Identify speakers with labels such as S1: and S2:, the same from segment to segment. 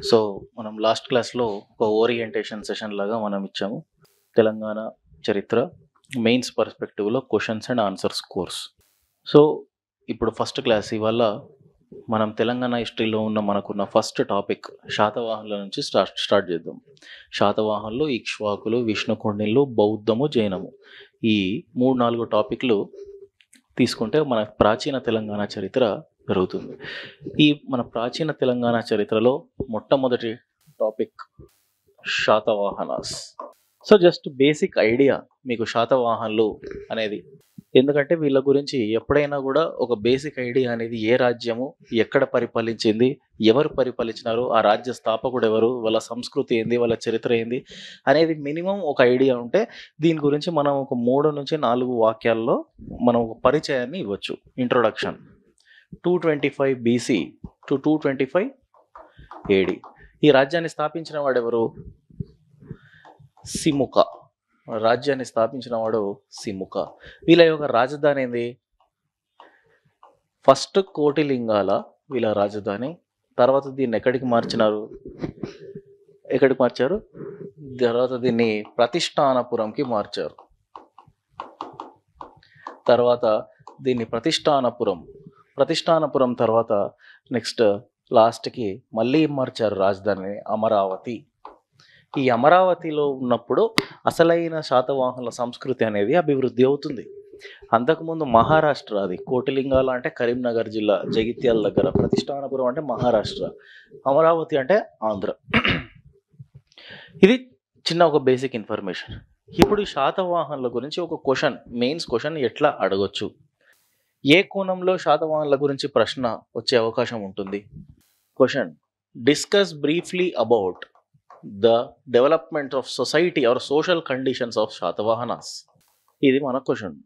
S1: So, మనం last క్లాస్‌లో ఒక ఓరియంటేషన్ సెషన్ లాగా మనం ఇచ్చాము. తెలంగాణ చరిత్ర మెయిన్స్ పర్స్పెక్టివ్‌లో questions and answers course. So, ఇప్పుడు ఫస్ట్ క్లాస్ ఇవాళ మనం తెలంగాణ హిస్టరీలో మనకున్న ఫస్ట్ టాపిక్ శాతవాహనుల నుంచి స్టార్ట్ చేద్దాం. శాతవాహనులు, ఇక్ష్వాకులు, విష్ణుకుండినులు, బౌద్ధము, జైనము. ఈ 3, 4 టాపిక్‌లు తీసుకుంటే మన ప్రాచీన తెలంగాణ చరిత్ర జరుగుతుంది. ఈ మన ప్రాచీన తెలంగాణ చరిత్రలో మొట్టమొదటి topic Satavahanas. So just basic idea మీకు శాతవాహనులు అనేది, ఎందుకంటే వీళ్ళ గురించి ఎప్పుడైనా కూడా ఒక బేసిక్ ఐడియా అనేది, ఏ రాజ్యము ఎక్కడ పరిపాలించింది, ఎవరు పరిపాలించినారు, ఆ రాజ్య స్థాపకుడు ఎవరు, వాళ్ళ సంస్కృతి ఏంది, వాళ్ళ చరిత్ర ఏంది అనేది మినిమం ఒక ఐడియా ఉంటే దీని గురించి మనం ఒక 3 నుంచి 4 వాక్యాల్లో మనం ఒక పరిచయాన్ని ఇవ్వచ్చు. Introduction 225 BC to 225 AD. ఈ రాజ్యాన్ని స్థాపించిన వాడెవరు? సిముక. రాజ్యాన్ని స్థాపించిన వాడు సిముక. వీళ్ళ యొక్క రాజధాని ఏంది? ఫస్ట్ కోటిలింగాల వీళ్ళ రాజధాని. తర్వాత దీన్ని ఎక్కడికి మార్చారు? తర్వాత దీన్ని ప్రతిష్టానపురంకి మార్చారు. తర్వాత దీన్ని ప్రతిష్టానపురం తర్వాత నెక్స్ట్ లాస్ట్కి మళ్ళీ మార్చారు రాజధాని అమరావతి. ఈ అమరావతిలో ఉన్నప్పుడు అసలైన శాతవాహనుల సంస్కృతి అనేది అభివృద్ధి అవుతుంది. అంతకుముందు మహారాష్ట్ర, అది కోటిలింగాల అంటే కరీంనగర్ జిల్లా జగిత్యాల దగ్గర, ప్రతిష్టానపురం అంటే మహారాష్ట్ర, అమరావతి అంటే ఆంధ్ర. ఇది చిన్న ఒక బేసిక్ ఇన్ఫర్మేషన్. ఇప్పుడు ఈ శాతవాహనుల గురించి ఒక క్వశ్చన్, మెయిన్స్ క్వశ్చన్ ఎట్లా అడగొచ్చు, ఏ కోణంలో శాతవాహనుల గురించి ప్రశ్న వచ్చే అవకాశం ఉంటుంది? Question: discuss briefly about the development of society or social conditions of Satavahanas. ఇది మన question.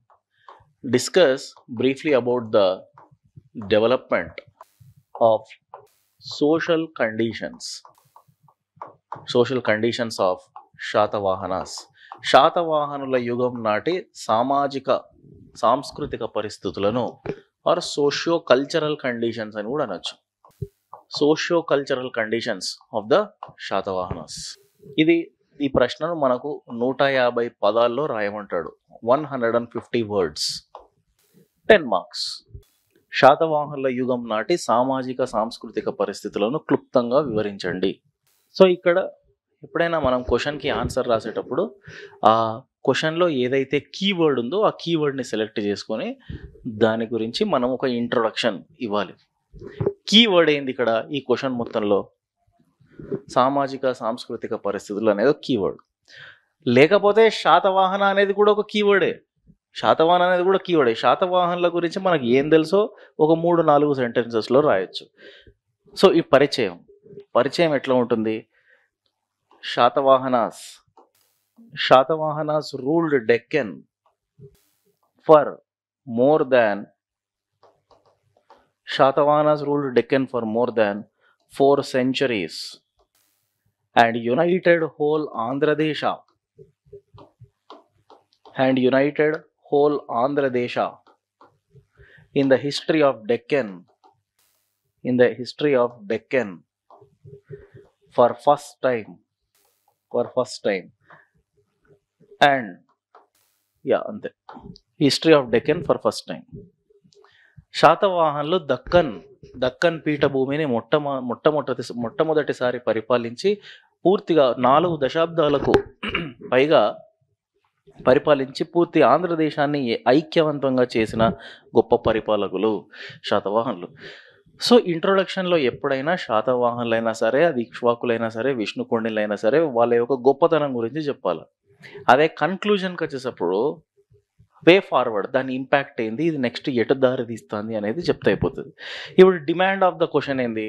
S1: Discuss briefly about the development of social conditions of Satavahanas. శాతవాహనుల యుగం నాటి సాంస్కృతిక పరిస్థితులను ఆర్ సోషియో కల్చరల్ కండిషన్స్ అని కూడా అనొచ్చు. Socio cultural conditions of the Satavahanas. ఈ ప్రశ్నను మనకు 150 పదాల్లో రాయమంటాడు. 150 వర్డ్స్, 10 మార్క్స్. శాతవాహనుల యుగం నాటి సాంస్కృతిక పరిస్థితులను క్లుప్తంగా వివరించండి. సో ఇక్కడ ఎప్పుడైనా మనం క్వశ్చన్కి ఆన్సర్ రాసేటప్పుడు ఆ క్వశ్చన్లో ఏదైతే కీవర్డ్ ఉందో ఆ కీవర్డ్ని సెలెక్ట్ చేసుకొని దాని గురించి మనం ఒక ఇంట్రొడక్షన్ ఇవ్వాలి. కీవర్డ్ ఏంది ఇక్కడ ఈ క్వశ్చన్ మొత్తంలో? సాంస్కృతిక పరిస్థితులు అనేది ఒక కీవర్డ్. లేకపోతే శాతవాహన అనేది కూడా ఒక కీవర్డే. శాతవాహనుల గురించి మనకి ఏం తెలుసో ఒక 3-4 సెంటెన్సెస్లో రాయొచ్చు. సో ఈ పరిచయం ఎట్లా ఉంటుంది? Satavahanas ruled Deccan for more than 4 centuries and united whole Andhra Desha in the history of Deccan for first time and అంతే, history of Deccan for first time. శాతవాహనులు దక్కన్ పీఠభూమిని మొట్టమొదటిసారి పరిపాలించి పూర్తిగా 4 దశాబ్దాలకు పైగా పరిపాలించి పూర్తి ఆంధ్రదేశాన్ని ఐక్యవంతంగా చేసిన గొప్ప పరిపాలకులు శాతవాహనులు. సో ఇంట్రొడక్షన్లో ఎప్పుడైనా శాతవాహనులైనా సరే, అది ఇక్ష్వాకులైనా సరే, విష్ణుకుండినులైనా సరే, వాళ్ళ యొక్క గొప్పతనం గురించి చెప్పాలి. అదే కన్క్లూజన్కి వచ్చేటప్పుడు వే ఫార్వర్డ్, దాని ఇంపాక్ట్ ఏంది, ఇది నెక్స్ట్ ఎటు దారి తీస్తుంది అనేది చెప్తే అయిపోతుంది. ఇప్పుడు డిమాండ్ ఆఫ్ ద క్వశ్చన్ ఏంది?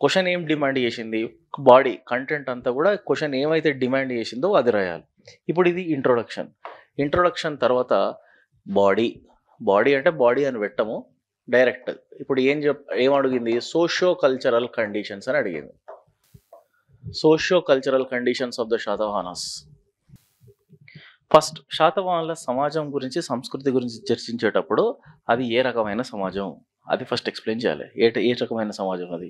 S1: క్వశ్చన్ ఏం డిమాండ్ చేసింది? బాడీ కంటెంట్ అంతా కూడా క్వశ్చన్ ఏమైతే డిమాండ్ చేసిందో అది రాయాలి. ఇప్పుడు ఇది ఇంట్రొడక్షన్ తర్వాత బాడీ అంటే బాడీ అని పెట్టము డైరెక్ట్. ఇప్పుడు ఏం అడిగింది? సోషియో కల్చరల్ కండిషన్స్ అని అడిగింది. Socio cultural conditions of the Satavahanas. First శాతవాహనుల సమాజం గురించి, సంస్కృతి గురించి చర్చించేటప్పుడు అది ఏ రకమైన సమాజం అది ఫస్ట్ ఎక్స్ప్లెయిన్ చేయాలి. ఏ రకమైన సమాజం అది?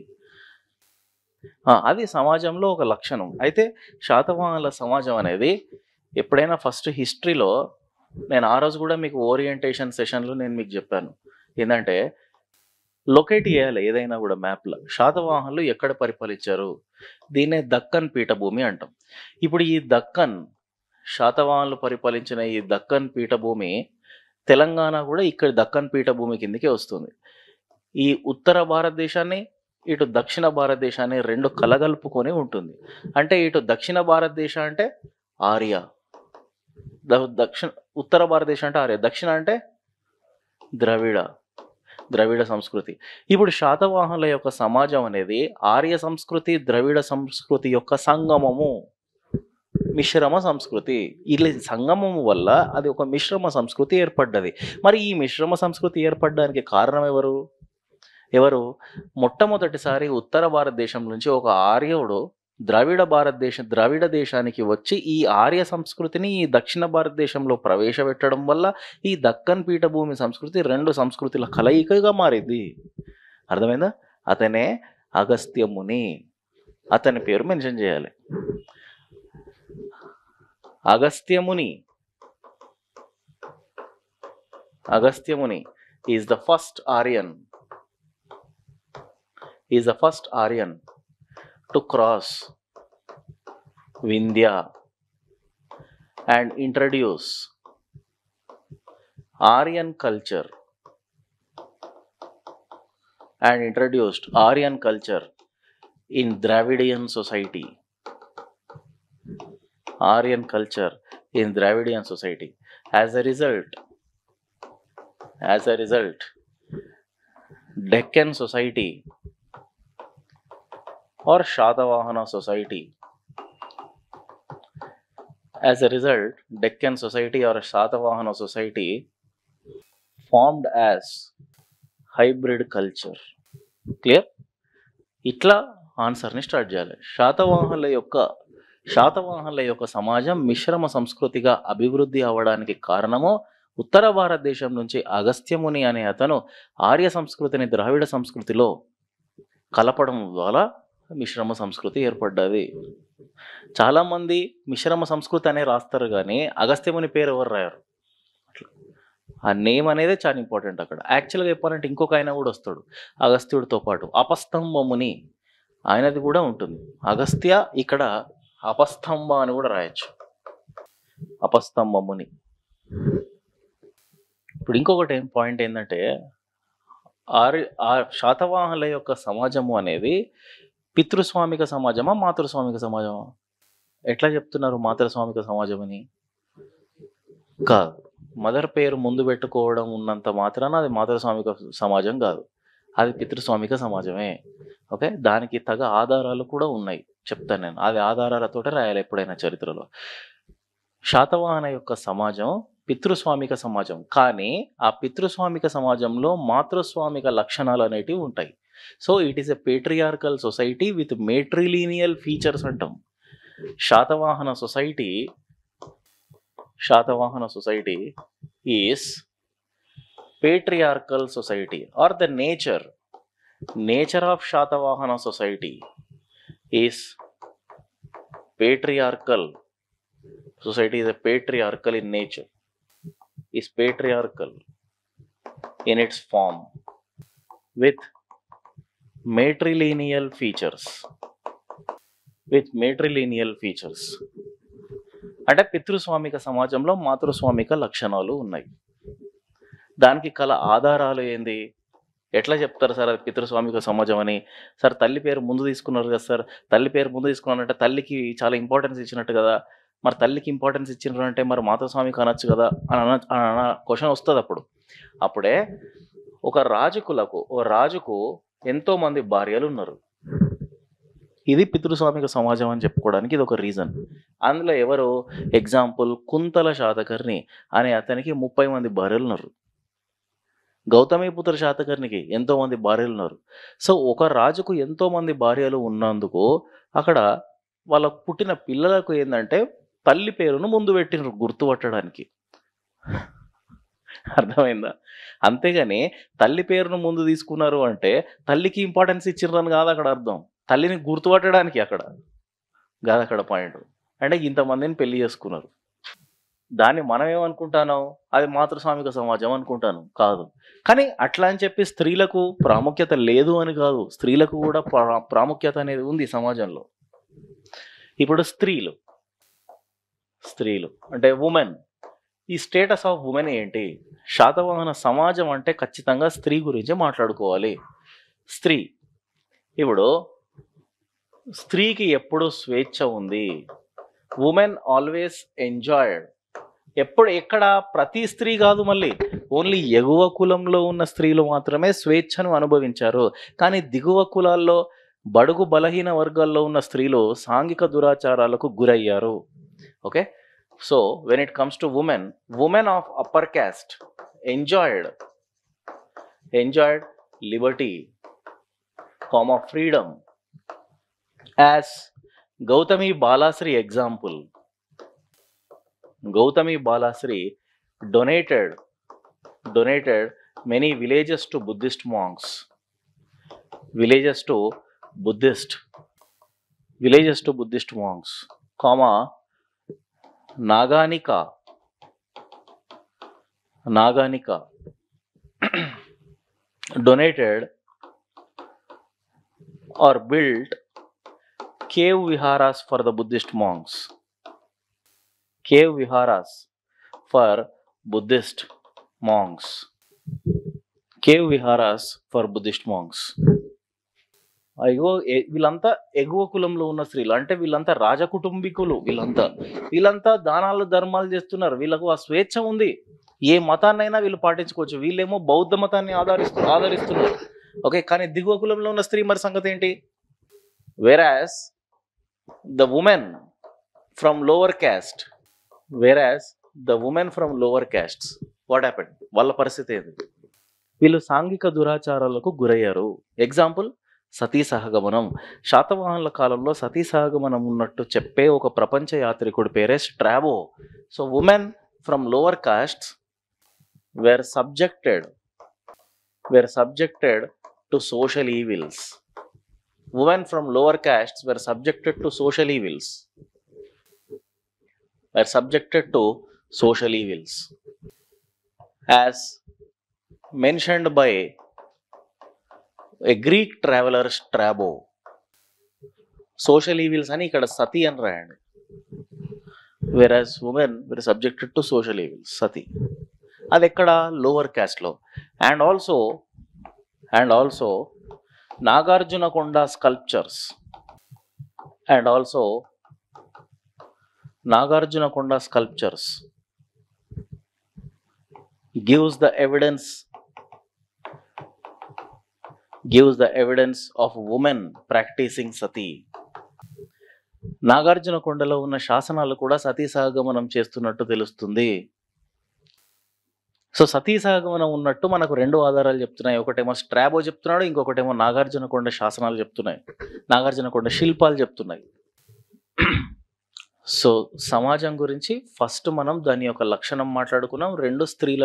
S1: అది సమాజంలో ఒక లక్షణం. అయితే శాతవాహనుల సమాజం అనేది ఎప్పుడైనా ఫస్ట్ హిస్టరీలో నేను ఆ రోజు కూడా మీకు ఓరియంటేషన్ సెషన్లో నేను మీకు చెప్పాను ఏంటంటే లొకేట్ చేయాలి ఏదైనా కూడా మ్యాప్లో శాతవాహనులు ఎక్కడ పరిపాలించారు. దీన్నే దక్కన్ పీఠభూమి అంటాం. ఇప్పుడు ఈ దక్కన్ శాతవాహనులు పరిపాలించిన ఈ దక్కన్ పీఠభూమి తెలంగాణ కూడా ఇక్కడ దక్కన్ పీఠభూమి కిందకే వస్తుంది. ఈ ఉత్తర భారతదేశాన్ని ఇటు దక్షిణ భారతదేశాన్ని రెండు కలగలుపుకొని ఉంటుంది. అంటే ఇటు దక్షిణ భారతదేశం అంటే ఆర్య, దక్షిణ ఉత్తర భారతదేశం అంటే ఆర్య, దక్షిణ అంటే ద్రవిడ సంస్కృతి. ఇప్పుడు శాతవాహనుల యొక్క సమాజం అనేది ఆర్య సంస్కృతి ద్రవిడ సంస్కృతి యొక్క సంగమము, మిశ్రమ సంస్కృతి. ఇలా సంగమము వల్ల అది ఒక మిశ్రమ సంస్కృతి ఏర్పడ్డది. మరి ఈ మిశ్రమ సంస్కృతి ఏర్పడడానికి కారణం ఎవరు? మొట్టమొదటిసారి ఉత్తర భారతదేశం నుంచి ఒక ఆర్యుడు ద్రావిడ దేశానికి వచ్చి ఈ ఆర్య సంస్కృతిని ఈ దక్షిణ భారతదేశంలో ప్రవేశపెట్టడం వల్ల ఈ దక్కన్ పీఠభూమి సంస్కృతి రెండు సంస్కృతుల కలయికగా మారింది. అర్థమైందా? అతనే అగస్త్యముని. అతని పేరు మెన్షన్ చేయాలి. Agastyamuni is the first Aryan to cross Vindhya and introduce Aryan culture in Dravidian society. As a result, Deccan society or Shatavahana society. Deccan society or Shatavahana society formed as hybrid culture. Clear? ఇట్లా ఆన్సర్ని start చేయాలి. శాతవాహనుల యొక్క సమాజం మిశ్రమ సంస్కృతిగా అభివృద్ధి అవ్వడానికి కారణము ఉత్తర భారతదేశం నుంచి అగస్త్యముని అనే అతను ఆర్య సంస్కృతిని ద్రావిడ సంస్కృతిలో కలపడం ద్వారా మిశ్రమ సంస్కృతి ఏర్పడ్డది. చాలామంది మిశ్రమ సంస్కృతి అనే రాస్తారు కానీ అగస్త్యముని పేరు ఎవరు రాయరు. ఆ నేమ్ అనేది చాలా ఇంపార్టెంట్ అక్కడ. యాక్చువల్గా చెప్పాలంటే ఇంకొక ఆయన కూడా వస్తాడు అగస్త్యుడితో పాటు, అపస్తంభముని, ఆయనది కూడా ఉంటుంది. అగస్త్య ఇక్కడ అపస్తంభ అని కూడా రాయొచ్చు, అపస్తంభముని. ఇప్పుడు ఇంకొకటి పాయింట్ ఏంటంటే శాతవాహనుల యొక్క సమాజము అనేది పితృస్వామిక సమాజమా మాతృస్వామిక సమాజమా? ఎట్లా చెప్తున్నారు మాతృస్వామిక సమాజం అని? కాదు. మదర్ పేరు ముందు పెట్టుకోవడం ఉన్నంత మాత్రాన అది మాతృస్వామిక సమాజం కాదు, అది పితృస్వామిక సమాజమే. ఓకే, దానికి తగ ఆధారాలు కూడా ఉన్నాయి, చెప్తాను నేను. అది ఆధారాలతో రాయాలి ఎప్పుడైనా చరిత్రలో. శాతవాహన యొక్క సమాజం పితృస్వామిక సమాజం, కానీ ఆ పితృస్వామిక సమాజంలో మాతృస్వామిక లక్షణాలు అనేటివి ఉంటాయి. So it is a patriarchal society with matrilineal features అంటాం. Satavahana society is patriarchal society, or the nature of Shatavahana society is patriarchal. Society is a patriarchal in nature, is patriarchal in its form with matrilineal features. అంటే పితృస్వామిక సమాజంలో మాతృస్వామిక లక్షణాలు ఉన్నాయి. దానికి కల ఆధారాలు ఏంది? ఎట్లా చెప్తారు సార్ అది పితృస్వామిక సమాజం అని? సార్ తల్లి పేరు ముందు తీసుకున్నారు కదా సార్, తల్లి పేరు ముందు తీసుకున్నారంటే తల్లికి చాలా ఇంపార్టెన్స్ ఇచ్చినట్టు కదా, మరి తల్లికి ఇంపార్టెన్స్ ఇచ్చినారు అంటే మరి మాతృస్వామికి అనొచ్చు కదా అని క్వశ్చన్ వస్తుంది. అప్పుడే ఒక రాజుకు ఎంతో మంది భార్యలు ఉన్నారు. ఇది పితృస్వామిక సమాజం అని చెప్పుకోవడానికి ఇది ఒక రీజన్. అందులో ఎవరు ఎగ్జాంపుల్, కుంతల శాతకర్ణి అనే అతనికి 30 మంది భార్యలు ఉన్నారు. గౌతమిపుత్ర శాతకర్ణికి ఎంతో మంది భార్యలు ఉన్నారు. సో ఒక రాజుకు ఎంతో మంది భార్యలు ఉన్నందుకు అక్కడ వాళ్ళకు పుట్టిన పిల్లలకు ఏంటంటే తల్లి పేరును ముందు పెట్టినారు గుర్తుపట్టడానికి. అర్థమైందా? అంతేగాని తల్లి పేరును ముందు తీసుకున్నారు అంటే తల్లికి ఇంపార్టెన్స్ ఇచ్చిర్రని కాదు అక్కడ అర్థం. తల్లిని గుర్తుపట్టడానికి అక్కడ కాదు అక్కడ పాయింట్. అంటే ఇంతమందిని పెళ్లి చేసుకున్నారు. దాన్ని మనం ఏమనుకుంటాను, అది మాతృస్వామిక సమాజం అనుకుంటాను. కాదు. కానీ అట్లా అని చెప్పి స్త్రీలకు ప్రాముఖ్యత లేదు అని కాదు. స్త్రీలకు కూడా ప్రాముఖ్యత అనేది ఉంది సమాజంలో. ఇప్పుడు స్త్రీలు అంటే ఉమెన్, ఈ స్టేటస్ ఆఫ్ ఉమెన్ ఏంటి? శాతవాహన సమాజం అంటే ఖచ్చితంగా స్త్రీ గురించి మాట్లాడుకోవాలి. స్త్రీ, ఇప్పుడు స్త్రీకి ఎప్పుడు స్వేచ్ఛ ఉంది. Women always enjoyed. ఎక్కడ ప్రతి స్త్రీ కాదు, మళ్ళీ ఓన్లీ ఎగువ కులంలో ఉన్న స్త్రీలు మాత్రమే స్వేచ్ఛను అనుభవించారు. కానీ దిగువ కులాల్లో బడుగు బలహీన వర్గాల్లో ఉన్న స్త్రీలు సాంఘిక దురాచారాలకు గురయ్యారు. Okay, so when it comes to women of upper caste enjoyed Liberty, freedom. As Gautami Balashri example, Gautami Balasri donated many villages to Buddhist monks. Naganika donated or built cave viharas for the Buddhist monks. Cave viharas for Buddhist monks. వీళ్ళంతా ఎగువ కులంలో ఉన్న స్త్రీలు, అంటే వీళ్ళంతా రాజకుటుంబీకులు. వీళ్ళంతా దానాలు ధర్మాలు చేస్తున్నారు. వీళ్ళకు ఆ స్వేచ్ఛ ఉంది. ఏ మతాన్నైనా వీళ్ళు పాటించుకోవచ్చు. వీళ్ళేమో బౌద్ధ మతాన్ని ఆదరిస్తున్నారు. ఓకే, కానీ దిగువ కులంలో ఉన్న స్త్రీ మరి సంగతి ఏంటి? whereas the women from lower caste what happened? వాళ్ళ పరిస్థితి ఏంది? వీళ్ళు సాంఘిక దురాచారాలకు గురయ్యారు. ఎగ్జాంపుల్, సతీ సహగమనం. శాతవాహనుల కాలంలో సతీ సహగమనం ఉన్నట్టు చెప్పే ఒక ప్రపంచ యాత్రికుడి పేరే Strabo. So women from lower costs were subjected to social evils. Women from lower castes were subjected to social evils. As mentioned by a Greek traveler Strabo. Social evils అని ఇక్కడ సతి అని రాయండి. whereas women were subjected to social evils, sati. అది ఎక్కడ? Lower క్యాస్ట్లో. And also Nagarjunakonda sculptures gives the evidence of women practicing sati. నాగార్జునకొండలో ఉన్న శాసనాలు కూడా సతీ సహగమనం చేస్తున్నట్టు తెలుస్తుంది. సో సతీ సహగమనం ఉన్నట్టు మనకు రెండు ఆధారాలు చెప్తున్నాయి. ఒకటేమో స్ట్రాబో చెప్తున్నాడు, ఇంకొకటేమో నాగార్జునకొండ శాసనాలు చెప్తున్నాయి, నాగార్జునకొండ శిల్పాలు చెప్తున్నాయి. సో సమాజం గురించి ఫస్ట్ మనం దాని యొక్క లక్షణం మాట్లాడుకున్నాం. రెండు స్త్రీల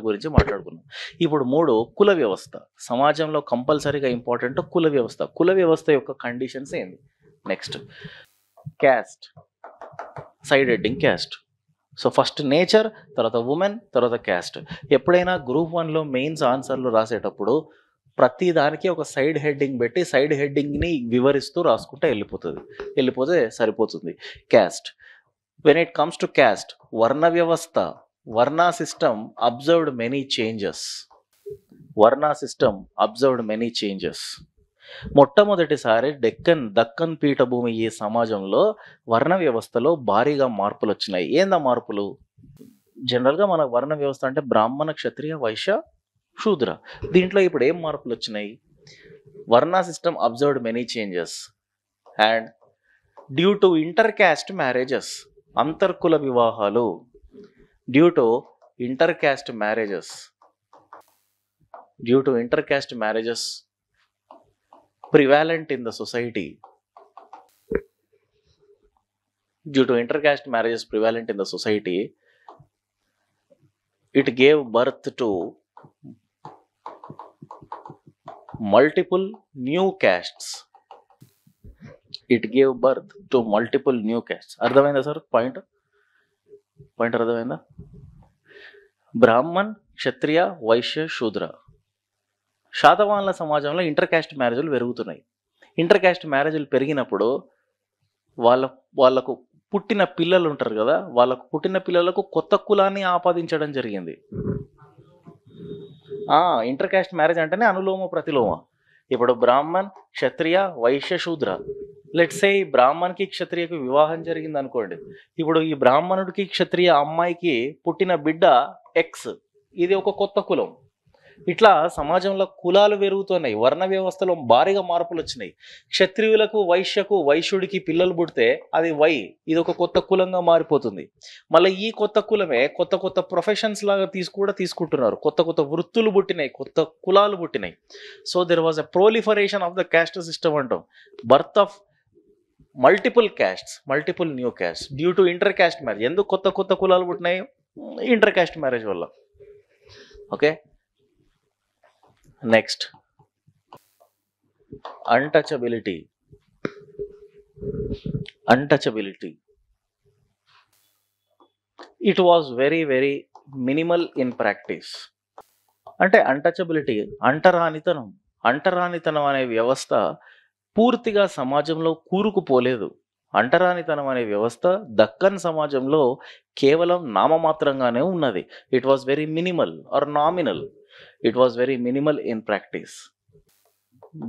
S1: గురించి మాట్లాడుకున్నాం. ఇప్పుడు మూడు కుల వ్యవస్థ. సమాజంలో కంపల్సరీగా ఇంపార్టెంట్ కుల వ్యవస్థ. కుల వ్యవస్థ యొక్క కండిషన్స్ ఏంది? Next caste, side heading caste. So first nature, తర్వాత ఉమెన్, తర్వాత క్యాస్ట్. ఎప్పుడైనా గ్రూప్ 1లో మెయిన్స్ ఆన్సర్లు రాసేటప్పుడు ప్రతి దానికి ఒక సైడ్ హెడ్డింగ్ పెట్టి సైడ్ హెడ్డింగ్ని వివరిస్తూ రాసుకుంటే వెళ్ళిపోతే సరిపోతుంది. Caste. When it comes to caste, వర్ణ వ్యవస్థ, వర్ణ సిస్టమ్ అబ్జర్వ్డ్ మెనీ చేంజెస్. మొట్టమొదటిసారి దక్కన్ పీఠభూమి ఈ సమాజంలో వర్ణ వ్యవస్థలో భారీగా మార్పులు వచ్చినాయి. ఏందా మార్పులు? జనరల్గా మన వర్ణ వ్యవస్థ అంటే బ్రాహ్మణ, క్షత్రియ, వైశ్య, శూద్ర. దీంట్లో ఇప్పుడు ఏం మార్పులు వచ్చినాయి? Varna system observed many changes and due to inter caste marriages, అంతర్కుల వివాహాలు, due to inter caste marriages prevalent in the society. Due to intercaste marriages prevalent in the society, it gave birth to multiple new castes. It gave birth to multiple new castes. అర్థమైందా sir? Point అర్థమైందా? బ్రాహ్మణ్, క్షత్రియ, వైశ్య, శూద్ర. శాతవాహనుల సమాజంలో inter caste మ్యారేజ్లు పెరుగుతున్నాయి. Inter caste మ్యారేజ్లు పెరిగినప్పుడు వాళ్ళకు పుట్టిన పిల్లలు ఉంటారు కదా, వాళ్ళకు పుట్టిన పిల్లలకు కొత్త కులాన్ని ఆపాదించడం జరిగింది. ఇంటర్ క్యాస్ట్ మ్యారేజ్ అంటేనే అనులోమ ప్రతిలోమ. ఇప్పుడు బ్రాహ్మణ్, క్షత్రియ, వైశ్య, శూద్ర. లెట్స్ సే ఈ బ్రాహ్మణ్కి క్షత్రియకు వివాహం జరిగింది అనుకోండి. ఇప్పుడు ఈ బ్రాహ్మణుడికి క్షత్రియ అమ్మాయికి పుట్టిన బిడ్డ ఎక్స్, ఇది ఒక కొత్త కులం. ఇట్లా సమాజంలో కులాలు పెరుగుతున్నాయి, వర్ణ వ్యవస్థలో భారీగా మార్పులు వచ్చినాయి. క్షత్రియులకు వైశ్యుడికి పిల్లలు పుడితే అది వై, ఇది ఒక కొత్త కులంగా మారిపోతుంది. మళ్ళీ ఈ కొత్త కులమే కొత్త ప్రొఫెషన్స్ లాగా తీసుకుంటున్నారు. కొత్త వృత్తులు పుట్టినాయి, కొత్త కులాలు పుట్టినాయి. So there was a proliferation of the caste system అంటాం. Birth of multiple castes, multiple new caste due to inter caste marriage. ఎందుకు కొత్త కులాలు పుట్టినాయి? ఇంటర్ క్యాస్ట్ మ్యారేజ్ వల్ల. Okay, next untouchability. It was very minimal in practice. అంటే untouchability, అంటరానితనం అనే వ్యవస్థ పూర్తిగా సమాజంలో కూరుకుపోలేదు. అంటరానితనం అనే వ్యవస్థ దక్కన్ సమాజంలో కేవలం నామమాత్రంగానే ఉన్నది. It was very minimal or nominal. It was very minimal in practice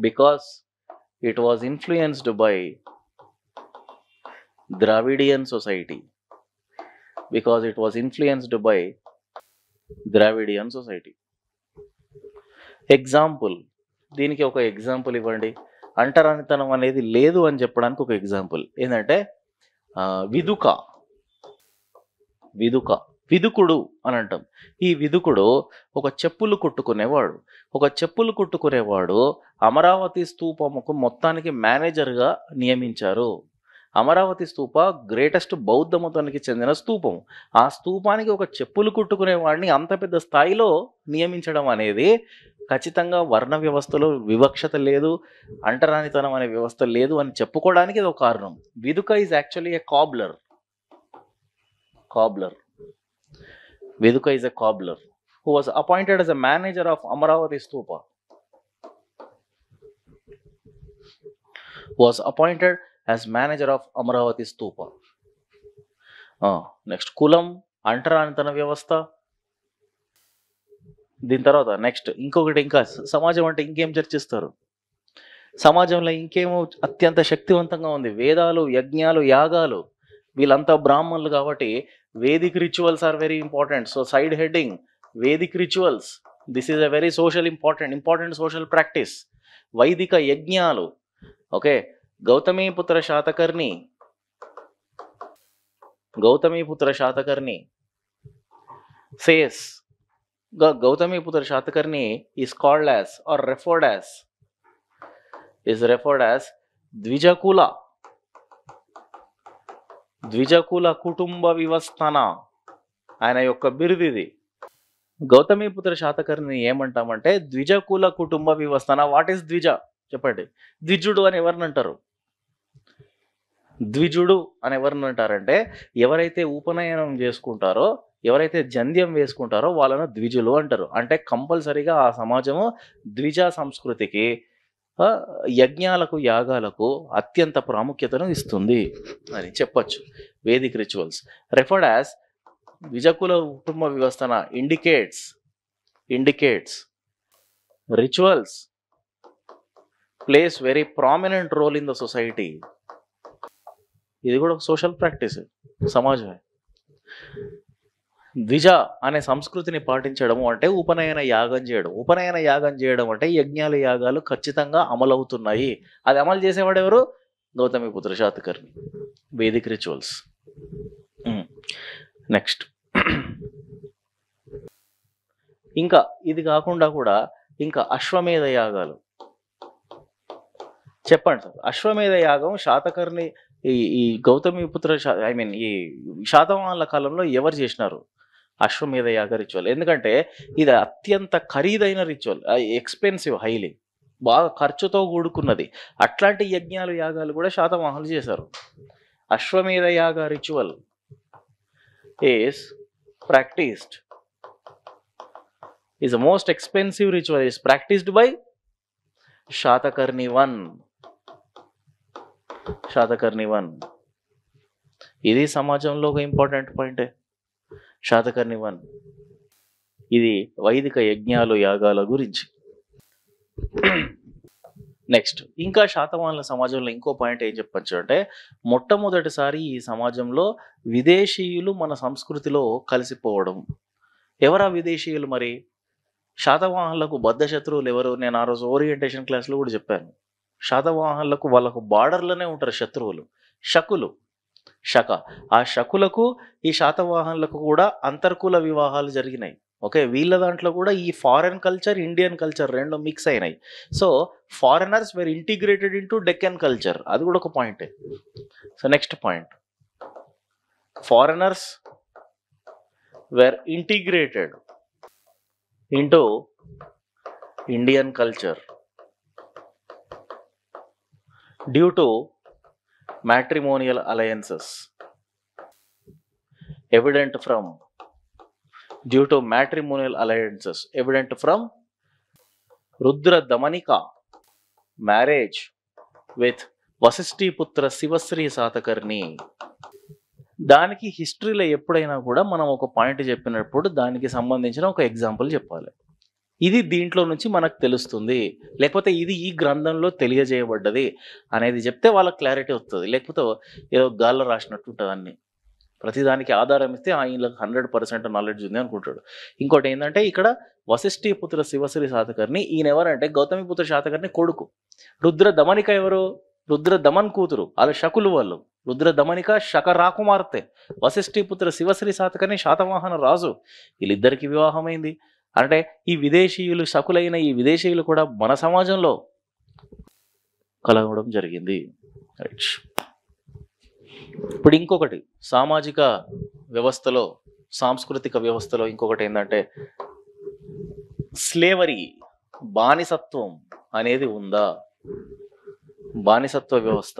S1: because it was influenced by Dravidian society. Example, దీనికి ఒక ఎగ్జాంపుల్ ఇవ్వండి. అంటరానితనం అనేది లేదు అని చెప్పడానికి ఒక ఎగ్జాంపుల్ ఏంటంటే విదుకుడు అని అంటాం. ఈ విదుకుడు ఒక చెప్పులు కుట్టుకునేవాడు. అమరావతి స్తూపముకు మొత్తానికి మేనేజర్గా నియమించారు. అమరావతి స్తూప గ్రేటెస్ట్ బౌద్ధ మతానికి చెందిన స్తూపం. ఆ స్తూపానికి ఒక చెప్పులు కుట్టుకునేవాడిని అంత పెద్ద స్థాయిలో నియమించడం అనేది ఖచ్చితంగా వర్ణ వ్యవస్థలో వివక్షత లేదు, అంటరానితనం అనే వ్యవస్థ లేదు అని చెప్పుకోవడానికి ఇది ఒక కారణం. Viduka is actually a cobbler. Veduka is a cobbler who was appointed as a manager of Amaravati Stupa. Next, కులం, అంటరానితన వ్యవస్థ. దీని తర్వాత నెక్స్ట్ ఇంకా సమాజం అంటే ఇంకేం చర్చిస్తారు? సమాజంలో ఇంకేమో అత్యంత శక్తివంతంగా ఉంది? వేదాలు, యజ్ఞాలు, యాగాలు. వీళ్ళంతా బ్రాహ్మణులు కాబట్టి Vedic rituals are very important. So side heading, Vedic rituals. This is a very important social practice. Vaidika yajnalu. Okay. Gautami Putra Shatakarni says, Gautami Putra Shatakarni is called as or referred as ద్విజకుల కుటుంబ వివస్థన. ఆయన యొక్క బిరుదిది. గౌతమిపుత్ర శాతకర్ణిని ఏమంటామంటే ద్విజకుల కుటుంబ వివస్థన. What is ద్విజ చెప్పండి? ద్విజుడు అని ఎవరిని అంటారంటే ఎవరైతే ఉపనయనం చేసుకుంటారో, ఎవరైతే జంధ్యం వేసుకుంటారో వాళ్ళను ద్విజులు అంటారు. అంటే కంపల్సరీగా ఆ సమాజము ద్విజ సంస్కృతికి, యజ్ఞాలకు, యాగాలకు అత్యంత ప్రాముఖ్యతను ఇస్తుంది అని చెప్పచ్చు. వేదిక్ రిచువల్స్ రెఫర్డ్ యాజ్ ద్విజకుల కుటుంబ వ్యవస్థన indicates rituals plays very prominent role in the society. ఇది కూడా ఒక సోషల్ ప్రాక్టీస్, సమాజమే. ద్విజ అనే సంస్కృతిని పాటించడము అంటే ఉపనయన యాగం చేయడం అంటే యజ్ఞాలు, యాగాలు ఖచ్చితంగా అమలవుతున్నాయి. అది అమలు చేసేవాడు ఎవరు? Gautamiputra Satakarni. Vedic rituals. Next, ఇంకా ఇది కాకుండా కూడా ఇంకా అశ్వమేధ యాగాలు చెప్పండి సార్. అశ్వమేధ యాగం శాతకర్ణి ఈ గౌతమిపుత్ర ఈ శాతవాహనుల కాలంలో ఎవరు చేసినారు? అశ్వమేధ యాగ రిచువల్. ఎందుకంటే ఇది అత్యంత ఖరీదైన రిచువల్, ఎక్స్పెన్సివ్ హైలీ. బాగా ఖర్చుతో కూడుకున్నది. అట్లాంటి యజ్ఞాలు యాగాలు కూడా శాతవాహనులు చేశారు. అశ్వమేధ యాగ ritual is practised is the most expensive ritual is practiced by Shatakarni I. ఇది సమాజంలో ఒక ఇంపార్టెంట్ పాయింటే. శాతకర్ణి I ఇది వైదిక యజ్ఞాలు యాగాల గురించి. నెక్స్ట్ ఇంకా శాతవాహనుల సమాజంలో ఇంకో పాయింట్ ఏం చెప్పచ్చు అంటే, మొట్టమొదటిసారి ఈ సమాజంలో విదేశీయులు మన సంస్కృతిలో కలిసిపోవడం. ఎవరా విదేశీయులు మరి? శాతవాహనులకు బద్ధ శత్రువులు ఎవరు? నేను ఆ రోజు ఓరియంటేషన్ క్లాస్లో కూడా చెప్పాను. శాతవాహనులకు వాళ్ళకు బార్డర్లోనే ఉంటారు శత్రువులు, శకులు. ఆ శకులకు ఈ శాతవాహనులకు కూడా అంతర్కుల వివాహాలు జరిగినాయి. ఓకే, వీళ్ళ దాంట్లో కూడా ఈ ఫారెన్ కల్చర్, ఇండియన్ కల్చర్ రెండు మిక్స్ అయినాయి. So foreigners were integrated into Deccan culture, అది కూడా ఒక పాయింటే. So next point, foreigners were integrated into Indian culture due to matrimonial alliances evident from Rudra Damanika marriage with Vasishtiputra Sivasri Satakarni. దానికి హిస్టరీలో ఎప్పుడైనా కూడా మనం ఒక పాయింట్ చెప్పినప్పుడు దానికి సంబంధించిన ఒక ఎగ్జాంపుల్ చెప్పాలి. ఇది దీంట్లో నుంచి మనకు తెలుస్తుంది, లేకపోతే ఇది ఈ గ్రంథంలో తెలియజేయబడ్డది అనేది చెప్తే వాళ్ళకి క్లారిటీ వస్తుంది. లేకపోతే ఏదో గాల్లో రాసినట్టు ఉంటుంది. అన్ని ప్రతిదానికి ఆధారం ఇస్తే ఈయనకు 100% నాలెడ్జ్ ఉంది అనుకుంటాడు. ఇంకోటి ఏంటంటే, ఇక్కడ వశిష్ఠిపుత్ర శివశ్రీ శాతకర్ణి, ఈయన ఎవరంటే గౌతమిపుత్ర శాతకర్ణి కొడుకు. రుద్ర దమనిక ఎవరు? రుద్ర దమన్ కూతురు, వాళ్ళ శకులు వాళ్ళు. రుద్ర దమనిక శక రాకుమార్తె, వశిష్ఠిపుత్ర శివశ్రీ శాతకర్ణి శాతవాహన రాజు. వీళ్ళిద్దరికి వివాహమైంది. అంటే ఈ విదేశీయులు, శకులైన ఈ విదేశీయులు కూడా మన సమాజంలో కలగడం జరిగింది. ఇప్పుడు ఇంకొకటి సామాజిక వ్యవస్థలో, సాంస్కృతిక వ్యవస్థలో ఇంకొకటి ఏంటంటే, స్లేవరీ, బానిసత్వం అనేది ఉందా? బానిసత్వ వ్యవస్థ.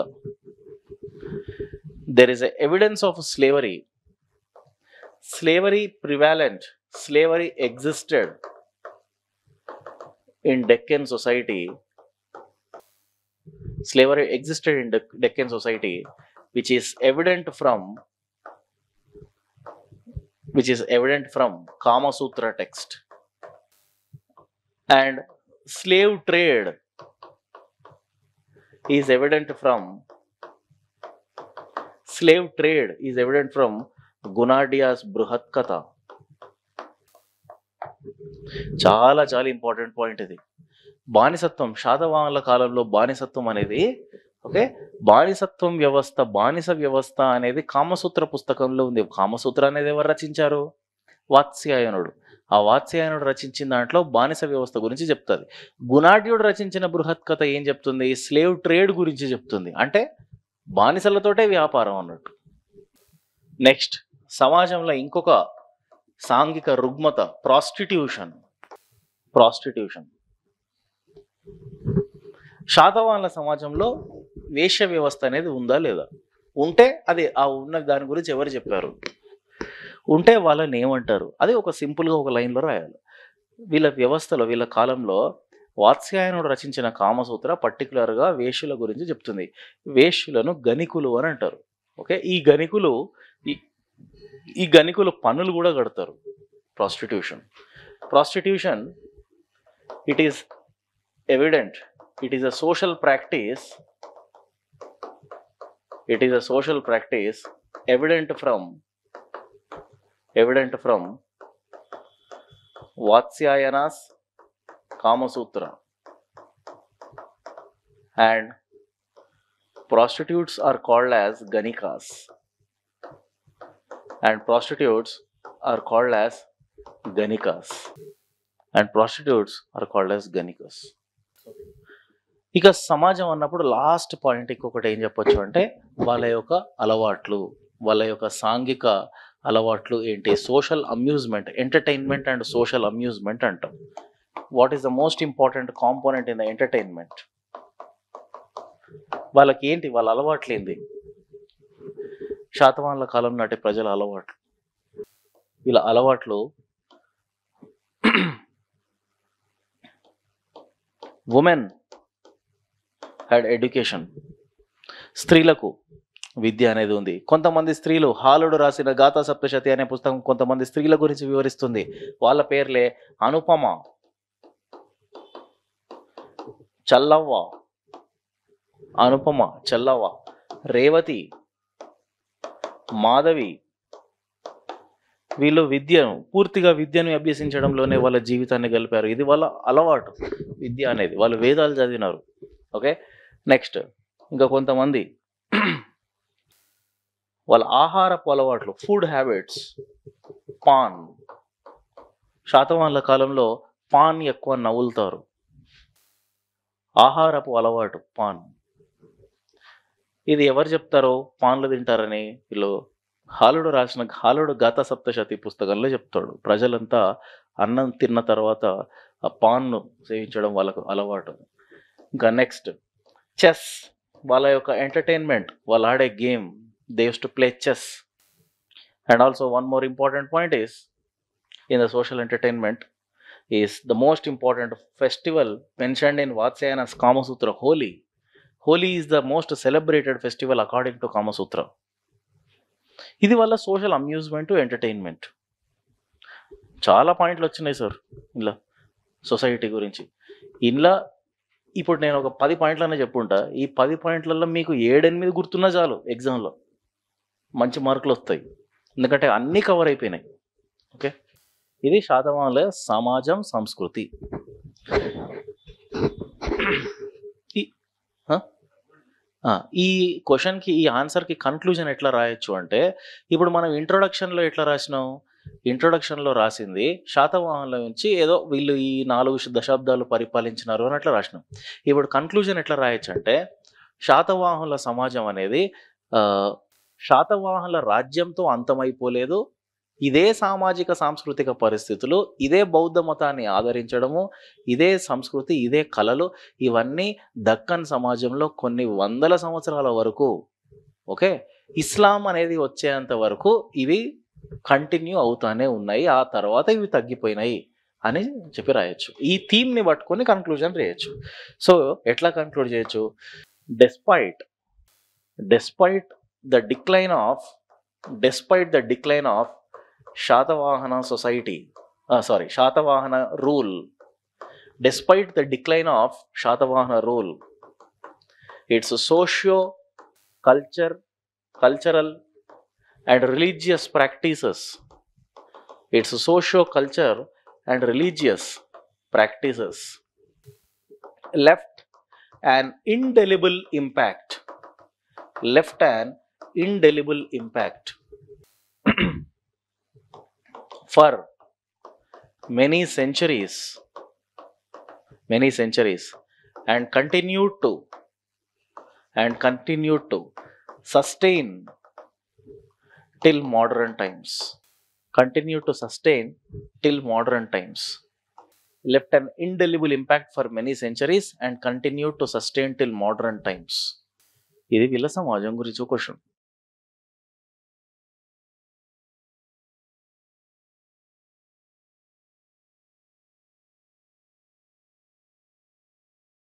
S1: There is a evidence of slavery. Slavery prevalent. Slavery existed in Deccan society. Slavery existed in Deccan society, which is evident from Kama Sutra text. And slave trade is evident from Gunadiya's Bruhat Katha. చాలా చాలా important point ఇది. బానిసత్వం, శాతవాహనుల కాలంలో బానిసత్వం అనేది, okay, బానిసత్వం వ్యవస్థ, బానిస వ్యవస్థ అనేది కామసూత్ర పుస్తకంలో ఉంది. కామసూత్ర అనేది ఎవరు రచించారు? వాత్స్యాయనుడు. ఆ వాత్స్యాయనుడు రచించిన దాంట్లో బానిస వ్యవస్థ గురించి చెప్తుంది. గుణాఢ్యుడు రచించిన బృహత్ కథ ఏం చెప్తుంది? స్లేవ్ ట్రేడ్ గురించి చెప్తుంది. అంటే బానిసలతోటే వ్యాపారం అన్నట్టు. నెక్స్ట్, సమాజంలో ఇంకొక సాంఘిక రుగ్మత ప్రాస్టిట్యూషన్. శాతవాహనుల సమాజంలో వేశ్య వ్యవస్థ అనేది ఉందా లేదా? ఉంటే అది ఆ ఉన్న దాని గురించి ఎవరు చెప్పారు? ఉంటే వాళ్ళని ఏమంటారు? అది ఒక సింపుల్గా ఒక లైన్లో రాయాలి. వీళ్ళ వ్యవస్థలో, వీళ్ళ కాలంలో వాత్స్యాయనుడు రచించిన కామసూత్ర పర్టికులర్గా వేశ్యుల గురించి చెప్తుంది. వేశ్యులను గణికులు అని అంటారు. ఓకే, ఈ గణికులు పన్నులు కూడా కడతారు. Prostitution it is evident, it is a social practice, evident from Vatsyayana's Kamasutra, and prostitutes are called as Ganikas, ఇక సమాజం అన్నప్పుడు లాస్ట్ పాయింట్ ఇంకొకటి ఏం చెప్పొచ్చు అంటే, వాళ్ళ యొక్క అలవాట్లు, వాళ్ళ యొక్క సాంఘిక అలవాట్లు ఏంటి? Social amusement, entertainment and social amusement అంటాం. What is the most important component in the entertainment? వాళ్ళకి ఏంటి, వాళ్ళ అలవాట్లు ఏంది? శాతవాహనుల కాలం నాటి ప్రజల అలవాట్లు. వీళ్ళ అలవాట్లు ఉమెన్ హ్యాడ్ ఎడ్యుకేషన్. స్త్రీలకు విద్య అనేది ఉంది. కొంతమంది స్త్రీలు, హాలుడు రాసిన గాథా సప్తశతి అనే పుస్తకం కొంతమంది స్త్రీల గురించి వివరిస్తుంది. వాళ్ళ పేర్లే అనుపమ, చల్లవ్వ, అనుపమ, చల్లవ్వ, రేవతి, మాధవి. వీళ్ళు పూర్తిగా విద్యను అభ్యసించడంలోనే వాళ్ళ జీవితాన్ని గలిపారు. ఇది వాళ్ళ అలవాటు, విద్య అనేది. వాళ్ళు వేదాలు చదివినారు. ఓకే, నెక్స్ట్ ఇంకా కొంతమంది వాళ్ళ ఆహారపు అలవాట్లు, ఫుడ్ హ్యాబిట్స్. పాన్, శాతవాహనుల కాలంలో పాన్ ఎక్కువ నవ్వులుతారు. ఆహారపు అలవాటు పాన్. ఇది ఎవరు చెప్తారో పాన్లు తింటారని? వీళ్ళు హాలుడు గాథా సప్తశతి పుస్తకంలో చెప్తాడు. ప్రజలంతా అన్నం తిన్న తర్వాత ఆ పాన్ను సేవించడం వాళ్ళకు అలవాటు. ఇంకా నెక్స్ట్ చెస్. వాళ్ళ యొక్క ఎంటర్టైన్మెంట్, వాళ్ళు ఆడే game, they use to play chess. And also one more important point is in the social entertainment is the most important festival mentioned in Vatsyayana's Kamasutra, Holi. Holi is the most celebrated festival according to Kamasutra. ఇది వల్ల social amusement, entertainment. చాలా పాయింట్లు వచ్చినాయి sir ఇలా society గురించి. ఇలా ఇప్పుడు నేను ఒక 10 పాయింట్లనే చెప్పుంటా. ఈ 10 పాయింట్లలో మీకు 7-8 గుర్తున్నా చాలు, ఎగ్జామ్లో మంచి మార్కులు వస్తాయి. ఎందుకంటే అన్నీ కవర్ అయిపోయినాయి. ఓకే, ఇది శాతవాహనుల సమాజం, సంస్కృతి. ఈ క్వశ్చన్కి, ఈ ఆన్సర్కి కన్క్లూజన్ ఎట్లా రాయొచ్చు అంటే, ఇప్పుడు మనం ఇంట్రొడక్షన్లో ఎట్లా రాసినాం? ఇంట్రొడక్షన్లో రాసింది శాతవాహనుల నుంచి ఏదో వీళ్ళు ఈ 4 దశాబ్దాలు పరిపాలించినారు అని అట్లా రాసినాం. ఇప్పుడు కన్క్లూజన్ ఎట్లా రాయొచ్చు అంటే, శాతవాహనుల సమాజం అనేది శాతవాహనుల రాజ్యంతో అంతమైపోలేదు. ఇదే సామాజిక సాంస్కృతిక పరిస్థితులు, ఇదే బౌద్ధ మతాన్ని ఆదరించడము, ఇదే సంస్కృతి, ఇదే కళలు, ఇవన్నీ దక్కన్ సమాజంలో కొన్ని వందల సంవత్సరాల వరకు, ఓకే, ఇస్లాం అనేది వచ్చేంత వరకు ఇవి కంటిన్యూ అవుతానే ఉన్నాయి. ఆ తర్వాత ఇవి తగ్గిపోయినాయి అని చెప్పి రాయొచ్చు. ఈ థీమ్ని పట్టుకొని కన్క్లూజన్ రాయొచ్చు. సో ఎట్లా కన్క్లూడ్ చేయొచ్చు? despite the decline of Shatavahana society, Shatavahana rule, despite the decline of Shatavahana rule, its cultural and religious practices, left an indelible impact for many centuries and continued to sustain till modern times. Left an indelible impact for many centuries and continued to sustain till modern times. ఇది వీళ్ళ సమాజం గురించి question.